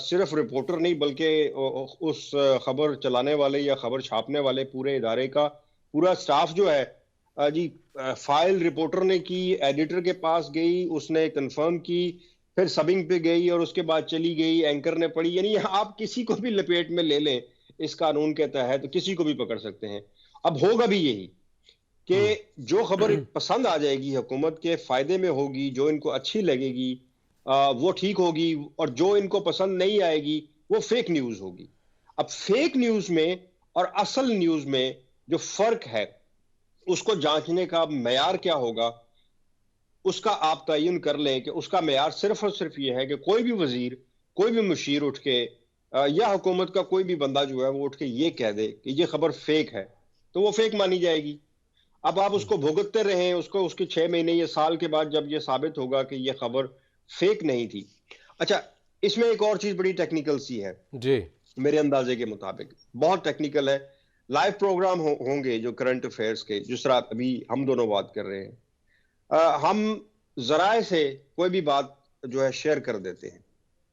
صرف رپورٹر نہیں بلکہ اس خبر چلانے والے یا خبر چھاپنے والے پورے ادارے کا پورا سٹاف جو ہے جی فائل رپورٹر نے کی، ایڈیٹر کے پاس گئی، اس نے کنفرم کی، پھر سبنگ پہ گئی اور اس کے بعد چلی گئی، اینکر نے پڑھی. یعنی آپ کسی کو بھی لپیٹ میں لے لیں اس قانون کے تحت کسی کو بھی پکڑ سکتے ہیں. اب ہوگا بھی یہی کہ جو خبر پسند آ جائے گی حکومت کے فائدے میں ہوگی، جو ان کو اچھی لگے گی وہ ٹھیک ہوگی، اور جو ان کو پسند نہیں آئے گی وہ فیک نیوز ہوگی. اب فیک نیوز میں اور اصل نیوز میں جو فرق ہے اس کو جانچنے کا معیار کیا ہوگا، اس کا آپ تعین کر لیں کہ اس کا معیار صرف اور صرف یہ ہے کہ کوئی بھی وزیر، کوئی بھی مشیر اٹھ کے یا حکومت کا کوئی بھی بندہ جو ہے وہ اٹھ کے یہ کہہ دے کہ یہ خبر فیک ہے تو وہ فیک مانی جائے گی. اب آپ اس کو بھگتتے رہیں، اس کو اس کے 6 مہینے یا سال کے بعد جب یہ ثابت ہوگا کہ یہ خبر فیک نہیں تھی. اچھا، اس میں ایک اور چیز بڑی ٹیکنیکل سی ہے جی، میرے اندازے کے مطابق، بہت ٹیکنیکل ہے. لائیو پروگرام ہوں گے جو کرنٹ افیئرس کے، جس طرح ابھی ہم دونوں بات کر رہے ہیں، ہم ذرائع سے کوئی بھی بات جو ہے شیئر کر دیتے ہیں.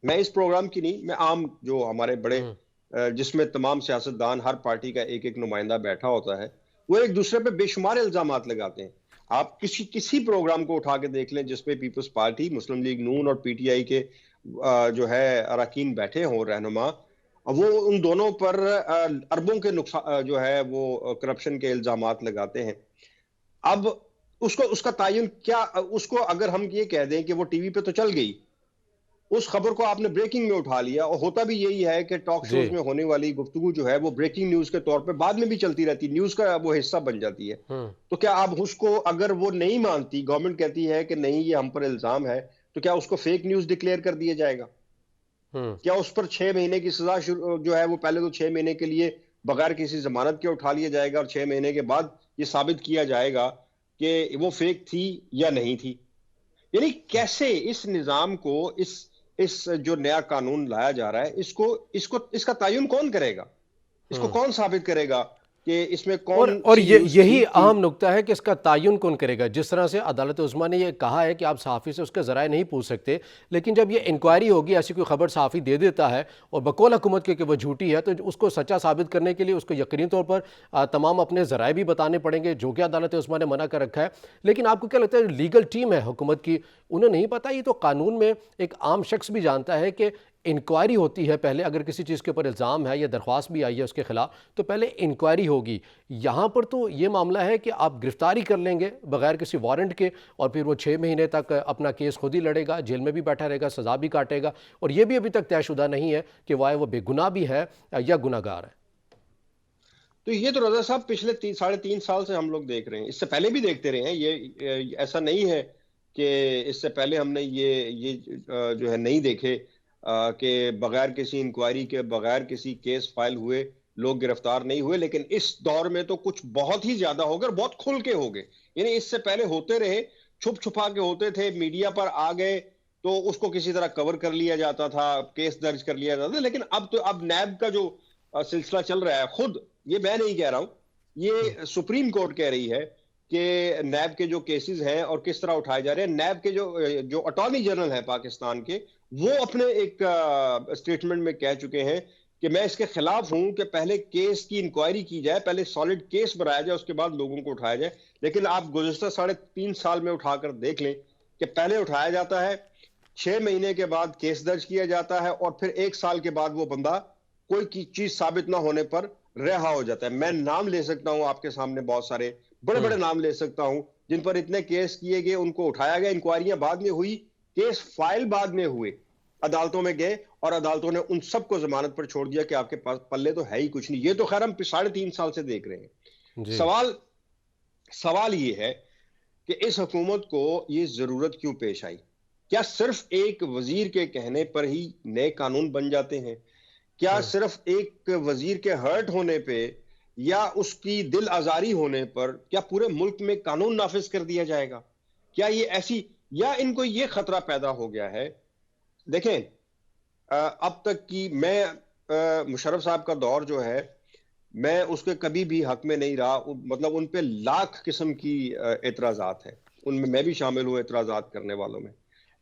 میں اس پروگرام کی نہیں، میں عام جو ہمارے بڑے جس میں تمام سیاستدان، ہر پارٹی کا ایک ایک نمائندہ بیٹھا ہوتا ہے، وہ ایک دوسرے پہ بے شمار الزامات لگاتے ہیں. آپ کسی پروگرام کو اٹھا کے دیکھ لیں جس پہ پیپلز پارٹی، مسلم لیگ نون اور پی ٹی آئی کے جو ہے اراکین بیٹھے ہوں، رہنما، وہ ان دونوں پر اربوں کے نقصان جو ہے وہ کرپشن کے الزامات لگاتے ہیں. اب اس کا تعین کیا، اس کو اگر ہم یہ کہہ دیں کہ وہ ٹی وی پہ تو چل گئی، اس خبر کو آپ نے بریکنگ میں اٹھا لیا، اور ہوتا بھی یہی ہے کہ ٹاک جی، شوز میں ہونے والی گفتگو جو ہے وہ بریکنگ نیوز کے طور پہ بعد میں بھی چلتی رہتی، نیوز کا وہ حصہ بن جاتی ہے. تو کیا آپ اس کو، اگر وہ نہیں مانتی، گورنمنٹ کہتی ہے کہ نہیں یہ ہم پر الزام ہے، تو کیا اس کو فیک نیوز ڈکلیئر کر دیا جائے گا؟ کیا اس پر 6 مہینے کی سزا جو ہے وہ پہلے تو 6 مہینے کے لیے بغیر کسی ضمانت کے اٹھا لیا جائے گا، اور 6 مہینے کے بعد یہ ثابت کیا جائے گا کہ وہ فیک تھی یا نہیں تھی؟ یعنی کیسے اس نظام کو، اس جو نیا قانون لایا جا رہا ہے، اس کا تعین کون کرے گا؟ اس کو کون ثابت کرے گا کہ اس میں کون اور سی نیوز یہی ٹھیک تھی؟ اہم نکتہ ہے کہ اس کا تعین کون کرے گا. جس طرح سے عدالت عظمیٰ نے یہ کہا ہے کہ آپ صحافی سے اس کے ذرائع نہیں پوچھ سکتے، لیکن جب یہ انکوائری ہوگی، ایسی کوئی خبر صحافی دے دیتا ہے اور بقول حکومت کے کہ وہ جھوٹی ہے، تو اس کو سچا ثابت کرنے کے لیے اس کو یقینی طور پر تمام اپنے ذرائع بھی بتانے پڑیں گے، جو کہ عدالت عظمیٰ نے منع کر رکھا ہے. لیکن آپ کو کیا لگتا ہے جو لیگل ٹیم ہے حکومت کی، انہیں نہیں پتا؟ یہ تو قانون میں ایک عام شخص بھی جانتا ہے کہ انکوائری ہوتی ہے پہلے. اگر کسی چیز کے اوپر الزام ہے یا درخواست بھی آئی ہے اس کے خلاف، تو پہلے انکوائری ہوگی. یہاں پر تو یہ معاملہ ہے کہ آپ گرفتاری کر لیں گے بغیر کسی وارنٹ کے، اور پھر وہ 6 مہینے تک اپنا کیس خود ہی لڑے گا، جیل میں بھی بیٹھا رہے گا، سزا بھی کاٹے گا، اور یہ بھی ابھی تک طے شدہ نہیں ہے کہ وہ بے گناہ بھی ہے یا گناہ گار ہے. تو یہ تو رضا صاحب پچھلے 3.5 سال سے ہم لوگ دیکھ رہے ہیں، اس سے پہلے بھی دیکھتے رہے ہیں. یہ ایسا نہیں ہے کہ اس سے پہلے ہم نے یہ جو ہے نہیں دیکھے کہ بغیر کسی انکوائری کے، بغیر کسی کیس فائل ہوئے لوگ گرفتار نہیں ہوئے. لیکن اس دور میں تو کچھ بہت ہی زیادہ ہو گئے اور بہت کھل کے ہو گئے. یعنی اس سے پہلے ہوتے رہے، چھپ چھپا کے ہوتے تھے، میڈیا پر آ گئے تو اس کو کسی طرح کور کر لیا جاتا تھا، کیس درج کر لیا جاتا تھا. لیکن اب نیب کا جو سلسلہ چل رہا ہے، خود یہ میں نہیں کہہ رہا ہوں، یہ سپریم کورٹ کہہ رہی ہے کہ نیب کے جو کیسز ہیں اور کس طرح اٹھائے جا رہے ہیں. نیب کے جو اٹارنی جنرل ہیں پاکستان کے، وہ اپنے ایک اسٹیٹمنٹ میں کہہ چکے ہیں کہ میں اس کے خلاف ہوں کہ پہلے کیس کی انکوائری کی جائے، پہلے سالڈ کیس بنایا جائے، اس کے بعد لوگوں کو اٹھایا جائے. لیکن آپ گزشتہ 3.5 سال میں اٹھا کر دیکھ لیں کہ پہلے اٹھایا جاتا ہے، 6 مہینے کے بعد کیس درج کیا جاتا ہے، اور پھر 1 سال کے بعد وہ بندہ کوئی چیز ثابت نہ ہونے پر رہا ہو جاتا ہے. میں نام لے سکتا ہوں آپ کے سامنے، بہت سارے بڑے بڑے نام لے سکتا ہوں جن پر اتنے کیس کیے گئے، ان کو اٹھایا گیا، انکوائریاں بعد میں ہوئی، کیس فائل بعد میں ہوئے، عدالتوں میں گئے اور عدالتوں نے ان سب کو ضمانت پر چھوڑ دیا کہ آپ کے پاس پلے تو ہے ہی کچھ نہیں. یہ تو خیر ہم 3.5 سال سے دیکھ رہے ہیں. جی، سوال یہ ہے کہ اس حکومت کو یہ ضرورت کیوں پیش آئی؟ کیا صرف ایک وزیر کے کہنے پر ہی نئے قانون بن جاتے ہیں؟ کیا صرف ایک وزیر کے ہرٹ ہونے پہ یا اس کی دل آزاری ہونے پر کیا پورے ملک میں قانون نافذ کر دیا جائے گا؟ کیا یہ ایسی، یا ان کو یہ خطرہ پیدا ہو گیا ہے؟ دیکھیں، اب تک کی میں مشرف صاحب کا دور جو ہے، میں اس کے کبھی بھی حق میں نہیں رہا. مطلب ان پہ لاکھ قسم کی اعتراضات ہیں، ان میں بھی شامل ہوں اعتراضات کرنے والوں میں.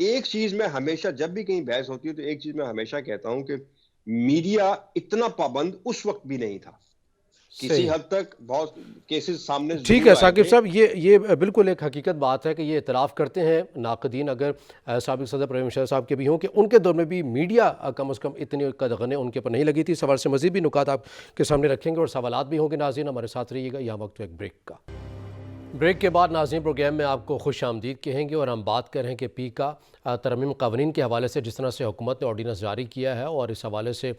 ایک چیز میں ہمیشہ جب بھی کہیں بحث ہوتی ہے تو ایک چیز میں ہمیشہ کہتا ہوں کہ میڈیا اتنا پابند اس وقت بھی نہیں تھا. کسی صحیح. حد تک بہت کیسز سامنے ٹھیک ضرور ہے آئے ثاقب تھے. صاحب، یہ بالکل ایک حقیقت بات ہے کہ یہ اعتراف کرتے ہیں ناقدین، اگر سابق صدر پرویز مشرف صاحب کے بھی ہوں، کہ ان کے دور میں بھی میڈیا کم از کم اتنی قدغنیں ان کے اوپر نہیں لگی تھی. اس حوالے سے مزید بھی نکات آپ کے سامنے رکھیں گے اور سوالات بھی ہوں گے. ناظرین ہمارے ساتھ رہیے گا. یہاں وقت ایک بریک کا. بریک کے بعد ناظرین پروگرام میں آپ کو خوش آمدید کہیں گے اور ہم بات کریں کہ پی کا ترمیم قوانین کے حوالے سے جس طرح سے حکومت نے آرڈیننس جاری کیا ہے، اور اس حوالے سے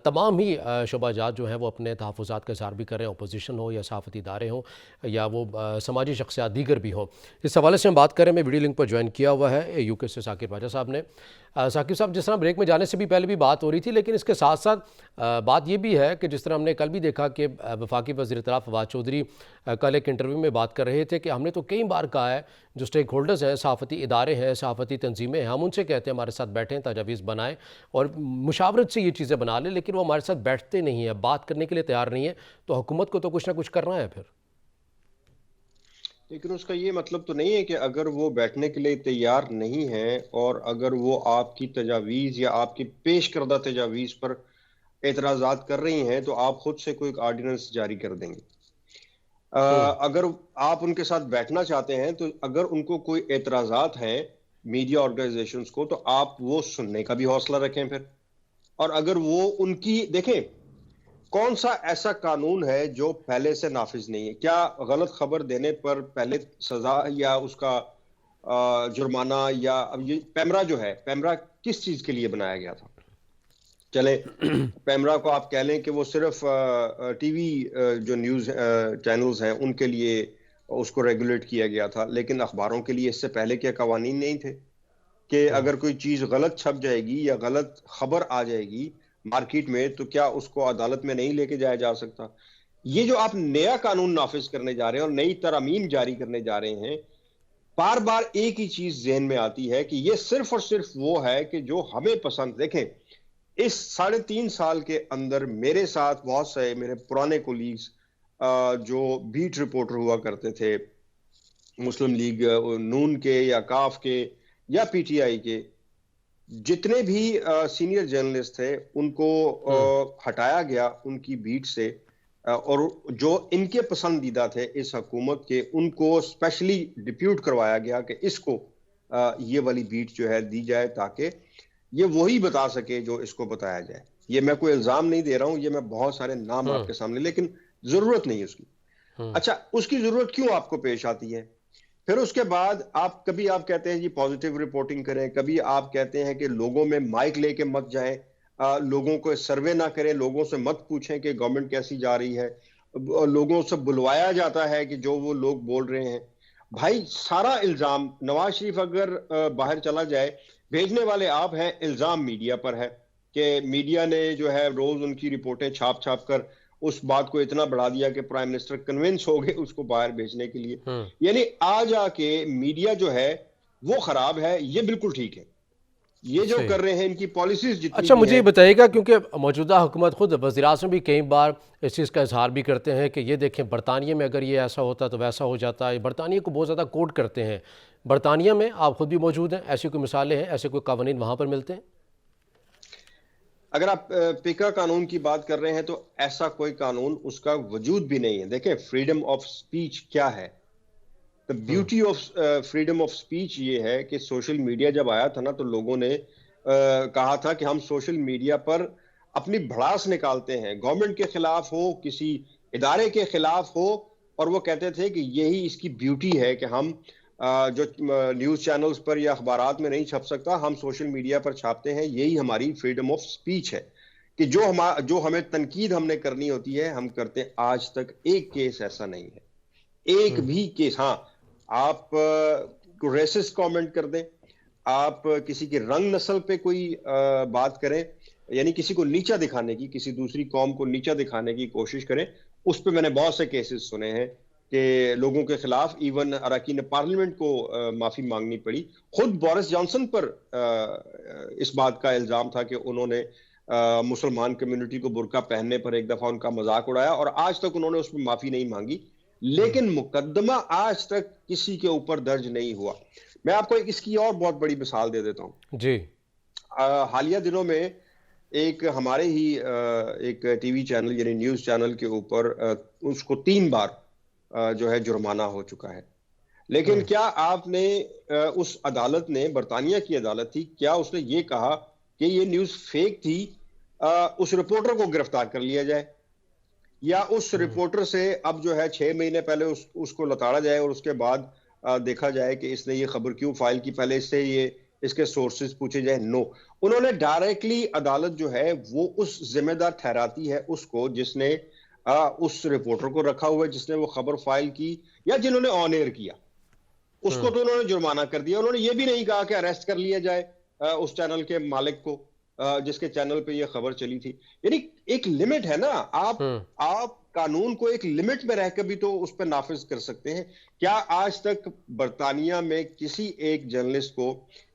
تمام ہی شعبہ جات جو ہیں وہ اپنے تحفظات کا اظہار بھی کر رہے ہیں، اپوزیشن ہو یا صحافتی ادارے ہوں یا وہ سماجی شخصیات دیگر بھی ہوں. اس حوالے سے ہم بات کریں. میں ویڈیو لنک پر جوائن کیا ہوا ہے یو کے سے ثاقب راجہ صاحب نے. ثاقب صاحب، جس طرح بریک میں جانے سے بھی پہلے بھی بات ہو رہی تھی، لیکن اس کے ساتھ ساتھ بات یہ بھی ہے کہ جس طرح ہم نے کل بھی دیکھا کہ وفاقی وزیر اطلاع فواد چودھری کل ایک انٹرویو میں بات کر رہے تھے کہ ہم نے تو کئی بار کہا ہے، جو سٹیک ہولڈرز ہیں، صحافتی ادارے ہیں، صحافتی تنظیمیں ہیں، ہم ان سے کہتے ہیں ہمارے ساتھ بیٹھیں، تجاویز بنائیں اور مشاورت سے یہ چیزیں بنا لیں، لیکن وہ ہمارے ساتھ بیٹھتے نہیں ہیں، بات کرنے کے لیے تیار نہیں ہے. تو حکومت کو تو کچھ نہ کچھ کرنا ہے پھر. لیکن اس کا یہ مطلب تو نہیں ہے کہ اگر وہ بیٹھنے کے لیے تیار نہیں ہیں اور اگر وہ آپ کی تجاویز یا آپ کی پیش کردہ تجاویز پر اعتراضات کر رہی ہیں تو آپ خود سے کوئی آرڈیننس جاری کر دیں گے. اگر آپ ان کے ساتھ بیٹھنا چاہتے ہیں تو اگر ان کو کوئی اعتراضات ہیں میڈیا آرگنائزیشنز کو تو آپ وہ سننے کا بھی حوصلہ رکھیں پھر. اور اگر وہ ان کی دیکھیں کون سا ایسا قانون ہے جو پہلے سے نافذ نہیں ہے؟ کیا غلط خبر دینے پر پہلے سزا یا اس کا جرمانہ یا اب یہ پیمرا جو ہے، پیمرا کس چیز کے لیے بنایا گیا تھا؟ چلے پیمرا کو آپ کہہ لیں کہ وہ صرف ٹی وی جو نیوز چینلز ہیں ان کے لیے اس کو ریگولیٹ کیا گیا تھا، لیکن اخباروں کے لیے اس سے پہلے کیا قوانین نہیں تھے کہ اگر کوئی چیز غلط چھپ جائے گی یا غلط خبر آ جائے گی مارکیٹ میں تو کیا اس کو عدالت میں نہیں لے کے جایا جا سکتا؟ یہ جو آپ نیا قانون نافذ کرنے جا رہے ہیں اور نئی ترامیم جاری کرنے جا رہے ہیں، بار بار ایک ہی چیز ذہن میں آتی ہے کہ یہ صرف اور صرف وہ ہے کہ جو ہمیں پسند. دیکھیں اس 3.5 سال کے اندر میرے ساتھ بہت سے میرے پرانے کولیگز جو بیٹ رپورٹر ہوا کرتے تھے مسلم لیگ نون کے یا کاف کے یا پی ٹی آئی کے، جتنے بھی سینئر جرنلسٹ تھے ان کو ہٹایا گیا ان کی بیٹ سے، اور جو ان کے پسندیدہ تھے اس حکومت کے ان کو اسپیشلی ڈپیوٹ کروایا گیا کہ اس کو یہ والی بیٹ جو ہے دی جائے تاکہ یہ وہی بتا سکے جو اس کو بتایا جائے. یہ میں کوئی الزام نہیں دے رہا ہوں، یہ میں بہت سارے نام آپ کے سامنے، لیکن ضرورت نہیں اس کی. اچھا اس کی ضرورت کیوں آپ کو پیش آتی ہے؟ پھر اس کے بعد کبھی آپ کہتے ہیں جی پازیٹیو رپورٹنگ کریں، کبھی آپ کہتے ہیں کہ لوگوں میں مائک لے کے مت جائیں، لوگوں کو سروے نہ کریں، لوگوں سے مت پوچھیں کہ گورنمنٹ کیسی جا رہی ہے، لوگوں سے بلوایا جاتا ہے کہ جو وہ لوگ بول رہے ہیں. بھائی سارا الزام نواز شریف اگر باہر چلا جائے، بھیجنے والے آپ ہیں، الزام میڈیا پر ہے کہ میڈیا نے جو ہے روز ان کی رپورٹیں چھاپ چھاپ کر اس بات کو اتنا بڑھا دیا کہ پرائم منسٹر کنونس ہو گئے اس کو باہر بھیجنے کے لیے. یعنی آ جا کے میڈیا جو ہے وہ خراب ہے، یہ بالکل ٹھیک ہے. یہ جو صحیح. کر رہے ہیں ان کی پالیسیز جتنی اچھا بھی مجھے یہ ہیں. بتائیے گا، کیونکہ موجودہ حکومت خود وزیر اعظم بھی کئی بار اس چیز کا اظہار بھی کرتے ہیں کہ یہ دیکھیں برطانیہ میں اگر یہ ایسا ہوتا تو ویسا ہو جاتا ہے، برطانیہ کو بہت زیادہ کوٹ کرتے ہیں. برطانیہ میں آپ خود بھی موجود ہیں، ایسی کوئی مثالیں ہیں، ایسے کوئی قوانین وہاں پر ملتے ہیں؟ اگر آپ پیکا قانون کی بات کر رہے ہیں تو ایسا کوئی قانون اس کا وجود بھی نہیں ہے. دیکھیں فریڈم آف سپیچ کیا ہے؟ The beauty of freedom of speech یہ ہے کہ سوشل میڈیا جب آیا تھا نا تو لوگوں نے کہا تھا کہ ہم سوشل میڈیا پر اپنی بھڑاس نکالتے ہیں، گورنمنٹ کے خلاف ہو، کسی ادارے کے خلاف ہو، اور وہ کہتے تھے کہ یہی اس کی بیوٹی ہے کہ ہم جو نیوز چینلز پر یا اخبارات میں نہیں چھپ سکتا ہم سوشل میڈیا پر چھاپتے ہیں. یہی ہماری فریڈم آف سپیچ ہے کہ جو ہمیں تنقید ہم نے کرنی ہوتی ہے ہم کرتے ہیں. آج تک ایک کیس ایسا نہیں ہے، ایک بھی کیس. ہاں آپ ریسسٹ کامنٹ کر دیں، آپ کسی کے رنگ نسل پہ کوئی بات کریں، یعنی کسی کو نیچا دکھانے کی، کسی دوسری قوم کو نیچا دکھانے کی کوشش کریں، اس پہ میں نے بہت سے کیسز سنے ہیں کہ لوگوں کے خلاف ایون اراکین پارلیمنٹ کو معافی مانگنی پڑی. خود بورس جانسن پر اس بات کا الزام تھا کہ انہوں نے مسلمان کمیونٹی کو برقع پہننے پر ایک دفعہ ان کا مذاق اڑایا اور آج تک انہوں نے اس پہ معافی نہیں مانگی. لیکن مقدمہ آج تک کسی کے اوپر درج نہیں ہوا. میں آپ کو اس کی اور بہت بڑی مثال دے دیتا ہوں. جی. حالیہ دنوں میں ایک ہمارے ہی ایک ٹی وی چینل یعنی نیوز چینل کے اوپر اس کو 3 بار جو ہے جرمانہ ہو چکا ہے. لیکن کیا آپ نے اس عدالت نے، برطانیہ کی عدالت تھی، کیا اس نے یہ کہا کہ یہ نیوز فیک تھی، اس رپورٹر کو گرفتار کر لیا جائے، یا اس رپورٹر سے اب جو ہے 6 مہینے پہلے اس کو لتاڑا جائے اور اس کے بعد دیکھا جائے کہ اس نے یہ خبر کیوں فائل کی، پہلے اس سے یہ اس کے سورسز پوچھے جائیں؟ نو. انہوں نے ڈائریکٹلی عدالت جو ہے وہ اس ذمہ دار ٹھہراتی ہے اس کو جس نے اس رپورٹر کو رکھا ہوا ہے، جس نے وہ خبر فائل کی یا جنہوں نے آن ایئر کیا. اس کو تو انہوں نے جرمانہ کر دیا. انہوں نے یہ بھی نہیں کہا کہ اریسٹ کر لیا جائے اس چینل کے مالک کو جس کے چینل پہ یہ خبر چلی تھی. یعنی ایک لمٹ ہے نا. آپ قانون کو ایک لمٹ میں رہ کے بھی تو اس پہ نافذ کر سکتے ہیں. کیا آج تک برطانیہ میں کسی ایک جرنلسٹ کو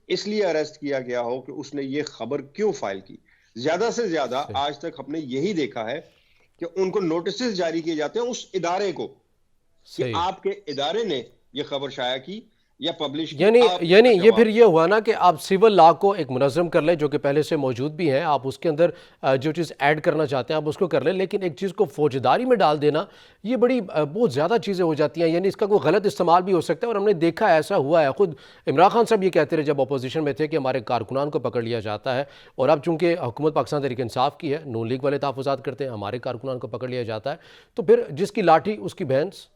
اس لیے اریسٹ کیا گیا ہو کہ اس نے یہ خبر کیوں فائل کی؟ زیادہ سے زیادہ آج تک ہم نے یہی دیکھا ہے کہ ان کو نوٹسز جاری کیے جاتے ہیں اس ادارے کو کہ آپ کے ادارے نے یہ خبر شائع کی یا پبلش کی. یعنی یہ پھر یہ ہوا نا کہ آپ سول لا کو ایک منظم کر لیں جو کہ پہلے سے موجود بھی ہیں، آپ اس کے اندر جو چیز ایڈ کرنا چاہتے ہیں آپ اس کو کر لیں، لیکن ایک چیز کو فوجداری میں ڈال دینا یہ بڑی بہت زیادہ چیزیں ہو جاتی ہیں. یعنی اس کا کوئی غلط استعمال بھی ہو سکتا ہے، اور ہم نے دیکھا ایسا ہوا ہے. خود عمران خان صاحب یہ کہتے رہے جب اپوزیشن میں تھے کہ ہمارے کارکنان کو پکڑ لیا جاتا ہے، اور اب چونکہ حکومت پاکستان تحریک انصاف کی ہے، نون لیگ والے تحفظات کرتے ہیں، ہمارے کارکنان کو پکڑ لیا جاتا ہے، تو پھر جس کی لاٹھی اس کی بھینس.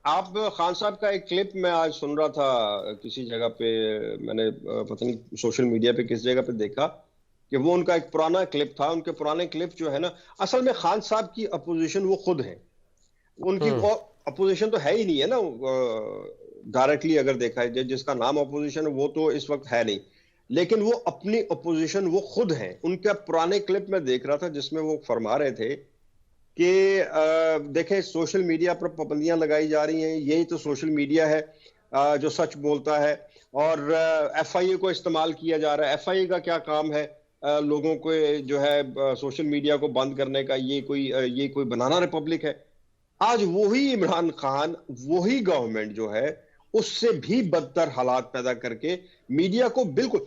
آپ خان صاحب کا ایک کلپ میں آج سن رہا تھا کسی جگہ پہ، میں نے پتہ نہیں سوشل میڈیا پہ کس جگہ پہ دیکھا کہ وہ ان کا ایک پرانا کلپ تھا. ان کے پرانے کلپ جو ہے نا، اصل میں خان صاحب کی اپوزیشن وہ خود ہیں. ان کی اپوزیشن تو ہے ہی نہیں ہے نا ڈائریکٹلی اگر دیکھا جائے. جس کا نام اپوزیشن وہ تو اس وقت ہے نہیں، لیکن وہ اپنی اپوزیشن وہ خود ہیں. ان کا پرانے کلپ میں دیکھ رہا تھا جس میں وہ فرما رہے تھے کہ دیکھیں سوشل میڈیا پر پابندیاں لگائی جا رہی ہیں، یہی تو سوشل میڈیا ہے جو سچ بولتا ہے، اور ایف آئی اے کو استعمال کیا جا رہا ہے. ایف آئی اے کا کیا کام ہے لوگوں کو جو ہے سوشل میڈیا کو بند کرنے کا؟ یہ کوئی بنانا ریپبلک ہے. آج وہی عمران خان، وہی گورنمنٹ جو ہے اس سے بھی بدتر حالات پیدا کر کے میڈیا کو بالکل،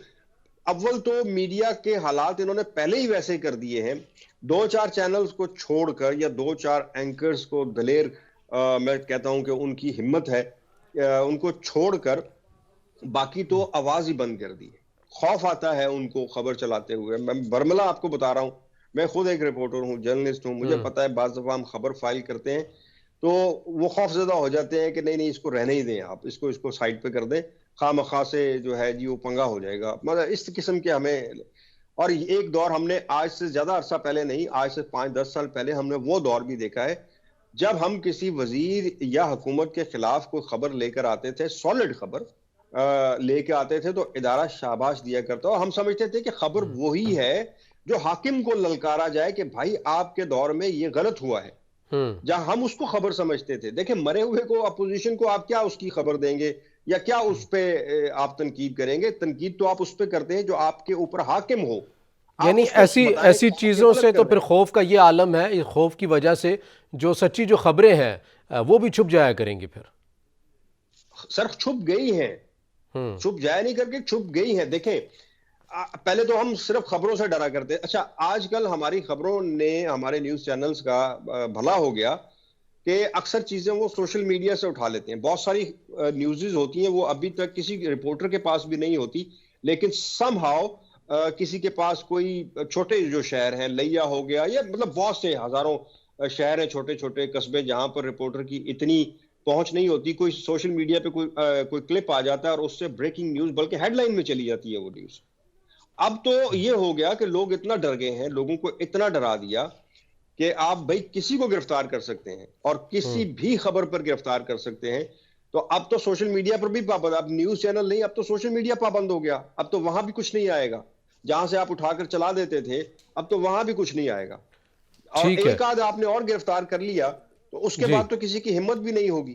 اول تو میڈیا کے حالات انہوں نے پہلے ہی ویسے کر دیے ہیں. 2-4 چینلز کو چھوڑ کر یا 2-4 اینکرز کو دلیر میں کہتا ہوں کہ ان کی ہمت ہے، ان کو چھوڑ کر باقی تو آواز ہی بند کر دی ہے. خوف آتا ہے ان کو خبر چلاتے ہوئے. میں برملا آپ کو بتا رہا ہوں، میں خود ایک رپورٹر ہوں، جرنلسٹ ہوں، مجھے پتا ہے بعض دفعہ ہم خبر فائل کرتے ہیں تو وہ خوف زدہ ہو جاتے ہیں کہ نہیں اس کو رہنے ہی دیں، آپ اس کو سائڈ پہ کر دیں، خواہ مخواہ سے جو ہے جی وہ پنگا ہو جائے گا. مطلب اس قسم کے ہمیں، اور ایک دور ہم نے آج سے زیادہ عرصہ پہلے نہیں، آج سے 5-10 سال پہلے ہم نے وہ دور بھی دیکھا ہے جب ہم کسی وزیر یا حکومت کے خلاف کوئی خبر لے کر آتے تھے، سالڈ خبر لے کے آتے تھے، تو ادارہ شاباش دیا کرتا، اور ہم سمجھتے تھے کہ خبر وہی ہے جو حاکم کو للکارا جائے کہ بھائی آپ کے دور میں یہ غلط ہوا ہے، جہاں ہم اس کو خبر سمجھتے تھے. دیکھیں مرے ہوئے کو، اپوزیشن کو آپ کیا اس کی خبر دیں گے یا کیا اس پہ آپ تنقید کریں گے؟ تنقید تو آپ اس پہ کرتے ہیں جو آپ کے اوپر حاکم ہو. یعنی ایسی چیزوں سے تو پھر خوف کا یہ عالم ہے، اس خوف کی وجہ سے جو سچی جو خبریں ہیں وہ بھی چھپ جایا کریں گی. پھر سر چھپ گئی ہیں، چھپ جایا نہیں کر کے چھپ گئی ہیں. دیکھیں پہلے تو ہم صرف خبروں سے ڈرا کرتے. اچھا آج کل ہماری خبروں نے، ہمارے نیوز چینلز کا بھلا ہو گیا کہ اکثر چیزیں وہ سوشل میڈیا سے اٹھا لیتے ہیں. بہت ساری نیوزز ہوتی ہیں وہ ابھی تک کسی رپورٹر کے پاس بھی نہیں ہوتی، لیکن سم ہاؤ کسی کے پاس، کوئی چھوٹے جو شہر ہیں، لیا ہو گیا، یا مطلب بہت سے ہزاروں شہر ہیں، چھوٹے چھوٹے قصبے جہاں پر رپورٹر کی اتنی پہنچ نہیں ہوتی، کوئی سوشل میڈیا پہ کوئی کلپ آ جاتا ہے اور اس سے بریکنگ نیوز، بلکہ ہیڈ لائن میں چلی جاتی ہے وہ نیوز. اب تو یہ ہو گیا کہ لوگ اتنا ڈر گئے ہیں، لوگوں کو اتنا ڈرا دیا کہ آپ بھائی کسی کو گرفتار کر سکتے ہیں اور کسی بھی خبر پر گرفتار کر سکتے ہیں. تو اب تو سوشل میڈیا پر بھی پابند، اب نیوز چینل نہیں، اب تو سوشل میڈیا پابند ہو گیا. اب تو وہاں بھی کچھ نہیں آئے گا، جہاں سے آپ اٹھا کر چلا دیتے تھے اب تو وہاں بھی کچھ نہیں آئے گا. اور ایک آدھ آپ نے اور گرفتار کر لیا تو اس کے بعد تو کسی کی ہمت بھی نہیں ہوگی.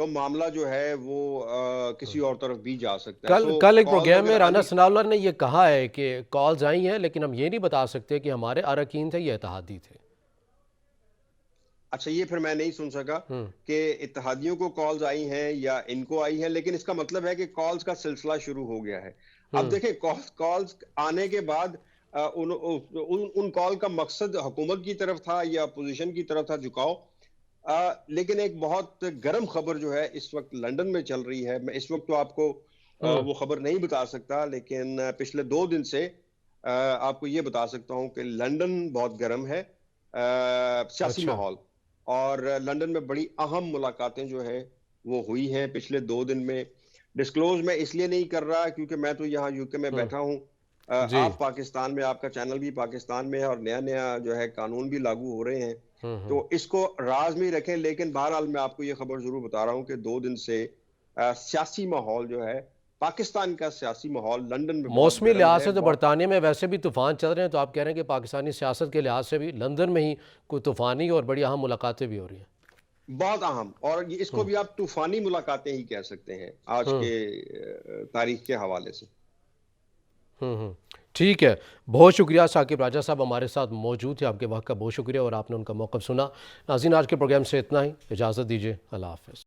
تو معاملہ جو ہے وہ کسی اور طرف بھی جا سکتا ہے. کل ایک کالز پروگرام میں اگر رانا ثناءاللہ نے یہ کہا ہے کہ کالز آئی ہیں لیکن ہم یہ نہیں بتا سکتے کہ ہمارے اراکین تھے یا اتحادی تھے. اچھا یہ پھر میں نہیں سن سکا کہ اتحادیوں کو کالز آئی ہیں یا ان کو آئی ہیں، لیکن اس کا مطلب ہے کہ کالز کا سلسلہ شروع ہو گیا ہے. اب دیکھیں کالز آنے کے بعد ان کال کا مقصد حکومت کی طرف تھا یا اپوزیشن کی طرف تھا جھکاؤ. لیکن ایک بہت گرم خبر جو ہے اس وقت لندن میں چل رہی ہے. میں اس وقت تو آپ کو وہ خبر نہیں بتا سکتا، لیکن پچھلے 2 دن سے آپ کو یہ بتا سکتا ہوں کہ لندن بہت گرم ہے سیاسی ماحول. اور لندن میں بڑی اہم ملاقاتیں جو ہے وہ ہوئی ہیں پچھلے 2 دن میں. ڈسکلوز میں اس لیے نہیں کر رہا کیونکہ میں تو یہاں یو کے میں بیٹھا ہوں، آپ پاکستان میں، آپ کا چینل بھی پاکستان میں ہے اور نیا جو ہے قانون بھی لاگو ہو رہے ہیں، تو اس کو راز میں رکھیں. لیکن بہرحال میں آپ کو یہ خبر ضرور بتا رہا ہوں کہ 2 دن سے سیاسی ماحول جو ہے، پاکستان کا سیاسی ماحول لندن میں بہت موسمی گرم لحاظ ہے. سے تو برطانیہ میں ویسے بھی طوفان چل رہے ہیں، تو آپ کہہ رہے ہیں کہ پاکستانی سیاست کے لحاظ سے بھی لندن میں ہی کوئی طوفانی اور بڑی اہم ملاقاتیں بھی ہو رہی ہیں. بہت اہم، اور اس کو بھی آپ طوفانی ملاقاتیں ہی کہہ سکتے ہیں آج کے تاریخ کے حوالے سے. ٹھیک ہے، بہت شکریہ ثاقب راجہ صاحب ہمارے ساتھ موجود تھے. آپ کے وقت کا بہت شکریہ اور آپ نے ان کا موقف سنا. ناظرین آج کے پروگرام سے اتنا ہی، اجازت دیجیے، اللہ حافظ.